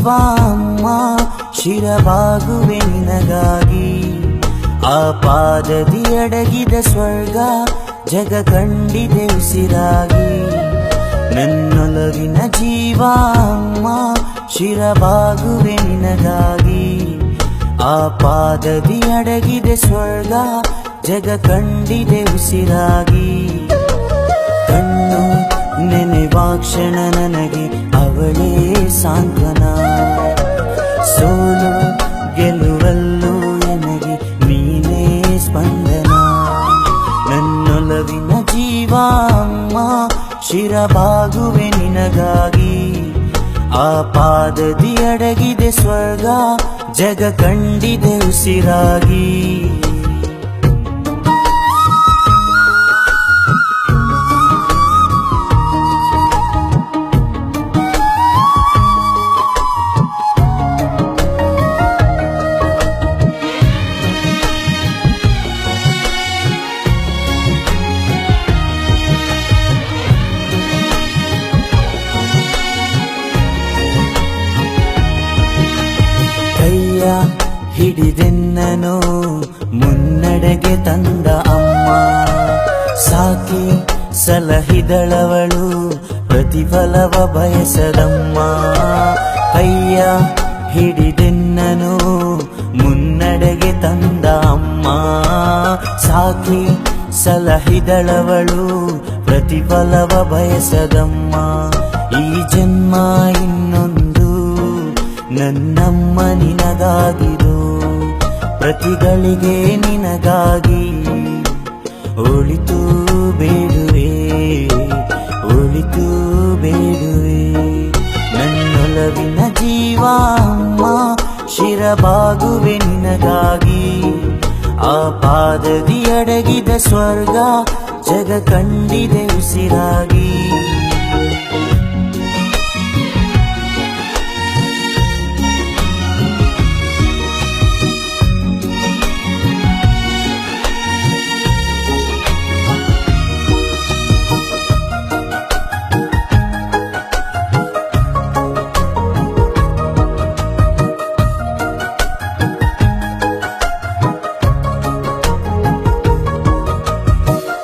ಜೀವ ಅಮ್ಮ ಶಿರಬಾಗುವೆ ನಿನಗಾಗಿ. ಆ ಪಾದದಿ ಅಡಗಿದ ಸ್ವರ್ಗ ಜಗ ಕಂಡಿದೆ ಉಸಿರಾಗಿ. ನನ್ನೊಲವಿನ ಜೀವ ಅಮ್ಮ ಶಿರಬಾಗುವೆ ನಿನಗಾಗಿ. ಆ ಪಾದದಿ ಅಡಗಿದೆ ಸ್ವರ್ಗ ಜಗ ಕಂಡಿದೆ ಉಸಿರಾಗಿ. ಕಣ್ಣು ನೆನೆವಾಕ್ಷಣ ನನಗೆ ಅವಳೇ ಸಾಂತ್ವನ. ಸೋಲು ಗೆಲುವಲ್ಲೂ ನನಗೆ ನೀನೇ ಸ್ಪಂದನ. ನನ್ನೊಲವಿನ ಜೀವ ಅಮ್ಮ ಶಿರಬಾಗುವೆ ನಿನಗಾಗಿ. ಆ ಪಾದದಿ ಅಡಗಿದೆ ಸ್ವರ್ಗ ಜಗ ಕಂಡಿದೆ ಉಸಿರಾಗಿ. ಕೈಯ ಹಿಡಿದೆನ್ನನು ಮುನ್ನಡೆಗೆ ತಂದ ಅಮ್ಮ. ಸಾಕಿ ಸಲಹಿದಳವಳು ಪ್ರತಿಫಲವ ಬಯಸದಮ್ಮ. ಕೈಯ ಹಿಡಿದೆನ್ನನು ಮುನ್ನಡೆಗೆ ತಂದ ಅಮ್ಮ. ಸಾಕಿ ಸಲಹಿದಳವಳು ಪ್ರತಿಫಲವ ಬಯಸದಮ್ಮ. ಈ ಜನ್ಮ ಇನ್ನೊಂದು ನನ್ನಮ್ಮ ನಿನಗಾಗಿದು. ಪ್ರತಿಗಳಿಗೆ ನಿನಗಾಗಿ ಒಳಿತು ಬೇಡುವೆ, ಒಳಿತು ಬೇಡುವೆ. ನನ್ನೊಲವಿನ ಜೀವ ಅಮ್ಮ ಶಿರಬಾಗುವೆ ನಿನಗಾಗಿ. ಆ ಪಾದದಿ ಅಡಗಿದ ಸ್ವರ್ಗ ಜಗ ಕಂಡಿದೆ ಉಸಿರಾಗಿ.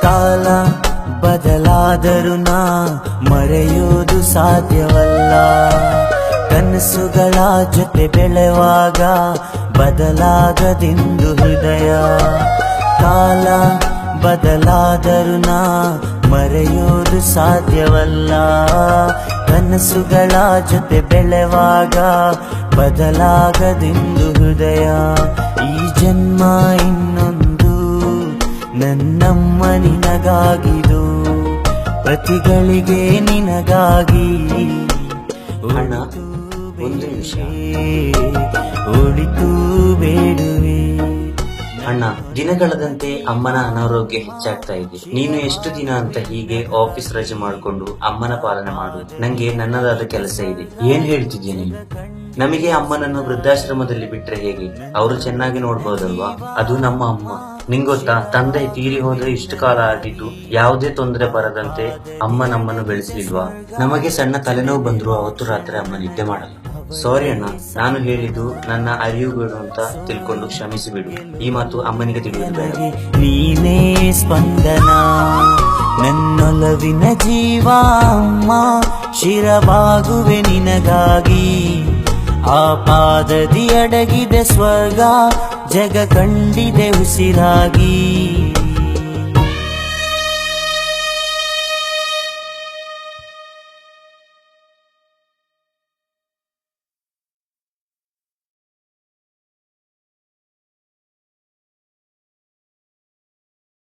ಕಾಲ ಬದಲಾದರೂ ನಾ ಮರೆಯುವುದು ಸಾಧ್ಯವಲ್ಲ. ಕನಸುಗಳ ಜೊತೆ ಬೆಳೆವಾಗ ಬದಲಾಗದೆಂದು ಹೃದಯ. ಕಾಲ ಬದಲಾದರೂ ನಾ ಮರೆಯುವುದು ಸಾಧ್ಯವಲ್ಲ. ಕನಸುಗಳ ಜೊತೆ ಬೆಳೆವಾಗ ಬದಲಾಗದೆಂದು ಹೃದಯ. ಈ ಜನ್ಮ ಇನ್ನೊಂದು ನನ್ನಮ್ಮ ನಿನಗಾಗಿದು. ಪ್ರತಿಗಳಿಗೆ ನಿನಗಾಗಿ ಅಣ್ಣ, ಒಂದು ನಿಮಿಷ. ಒಳಿತು ಬೇಡುವೆ. ಅಣ್ಣ, ದಿನಗಳದಂತೆ ಅಮ್ಮನ ಅನಾರೋಗ್ಯ ಹೆಚ್ಚಾಗ್ತಾ ಇದೆ. ನೀನು ಎಷ್ಟು ದಿನ ಅಂತ ಹೀಗೆ ಆಫೀಸ್ ರಜೆ ಮಾಡಿಕೊಂಡು ಅಮ್ಮನ ಪಾಲನೆ ಮಾಡು? ನಂಗೆ ನನ್ನದಾದ ಕೆಲಸ ಇದೆ. ಏನ್ ಹೇಳ್ತಿದ್ಯಾ ನೀನು? ನಮಗೆ ಅಮ್ಮನನ್ನು ವೃದ್ಧಾಶ್ರಮದಲ್ಲಿ ಬಿಟ್ರೆ ಹೇಗೆ? ಅವರು ಚೆನ್ನಾಗಿ ನೋಡ್ಬೋದಲ್ವಾ? ಅದು ನಮ್ಮ ಅಮ್ಮ. ನಿಂಗೊತ್ತಾ, ತಂದೆ ತೀರಿ ಹೋದ್ರೆ ಇಷ್ಟು ಕಾಲ ಆಗಿದ್ದು ಯಾವುದೇ ತೊಂದರೆ ಬರದಂತೆ ಅಮ್ಮ ನಮ್ಮನ್ನು ಬೆಳೆಸಲಿಲ್ವಾ? ನಮಗೆ ಸಣ್ಣ ತಲೆನೋವು ಬಂದ್ರು ಅವತ್ತು ರಾತ್ರಿ ಅಮ್ಮ ನಿದ್ದೆ ಮಾಡಲ್ಲ. ಸಾರಿ ಅಣ್ಣ, ನಾನು ಹೇಳಿದ್ದು ನನ್ನ ಅರಿವುಗಳು ಅಂತ ತಿಳ್ಕೊಂಡು ಕ್ಷಮಿಸಿಬಿಡು. ಈ ಮಾತು ಅಮ್ಮನಿಗೆ ತಿಳಿಯುವುದು ಬೇಡ. ನೀನೇ ಸ್ಪಂದನ. ನನ್ನೊಲವಿನ ಜೀವ ಅಮ್ಮ ಶಿರಬಾಗುವೆ ನಿನಗಾಗಿ. ಆ ಪಾದದಿ ಅಡಗಿದ ಸ್ವರ್ಗ ಜಗ ಕಂಡಿದೆ ಉಸಿರಾಗಿ.